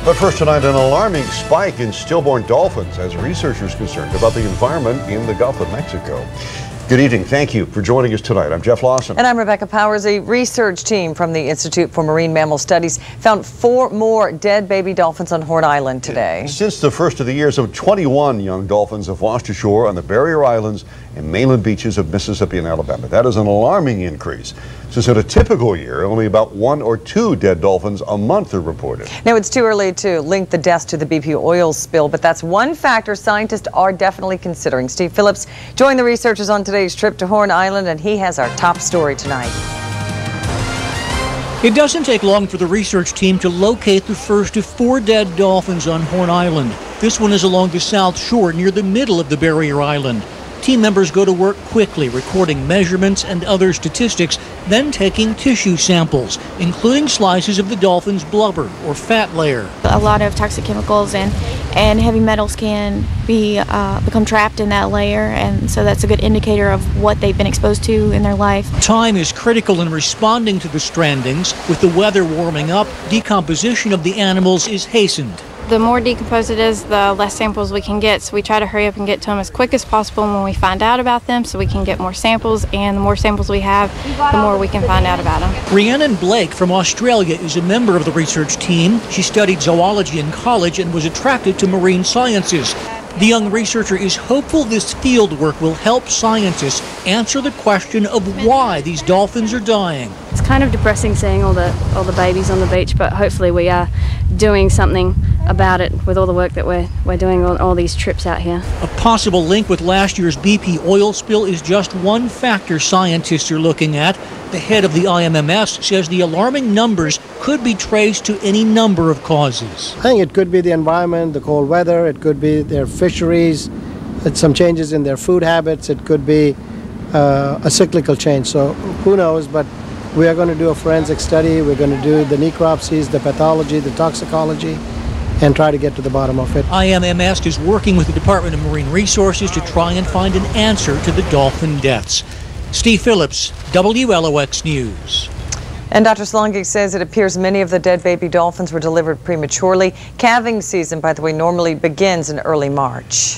But first tonight, an alarming spike in stillborn dolphins as researchers concerned about the environment in the Gulf of Mexico. Good evening. Thank you for joining us tonight. I'm Jeff Lawson. And I'm Rebecca Powers. A research team from the Institute for Marine Mammal Studies found 4 more dead baby dolphins on Horn Island today. Since the first of the year, some 21 young dolphins have washed ashore on the Barrier Islands and mainland beaches of Mississippi and Alabama. That is an alarming increase, since in a typical year, only about 1 or 2 dead dolphins a month are reported. Now, it's too early to link the deaths to the BP oil spill, but that's one factor scientists are definitely considering. Steve Phillips joined the researchers on today's trip to Horn Island, and he has our top story tonight. It doesn't take long for the research team to locate the first of 4 dead dolphins on Horn Island. This one is along the south shore near the middle of the Barrier Island. Team members go to work quickly, recording measurements and other statistics, then taking tissue samples, including slices of the dolphin's blubber or fat layer. A lot of toxic chemicals and heavy metals can become trapped in that layer, and so that's a good indicator of what they've been exposed to in their life. Time is critical in responding to the strandings. With the weather warming up, decomposition of the animals is hastened. The more decomposed it is, the less samples we can get, so we try to hurry up and get to them as quick as possible when we find out about them so we can get more samples, and the more samples we have, the more we can find out about them. Rhiannon Blake from Australia is a member of the research team. She studied zoology in college and was attracted to marine sciences. The young researcher is hopeful this field work will help scientists answer the question of why these dolphins are dying. It's kind of depressing seeing all the babies on the beach, but hopefully we are doing something about it with all the work that we're doing on all these trips out here. A possible link with last year's BP oil spill is just one factor scientists are looking at. The head of the IMMS says the alarming numbers could be traced to any number of causes. I think it could be the environment, the cold weather, it could be their fisheries, some changes in their food habits, it could be a cyclical change. So who knows, but we are going to do a forensic study, we're going to do the necropsies, the pathology, the toxicology, and try to get to the bottom of it. IMMS is working with the Department of Marine Resources to try and find an answer to the dolphin deaths. Steve Phillips, WLOX News. And Dr. Slongik says it appears many of the dead baby dolphins were delivered prematurely. Calving season, by the way, normally begins in early March.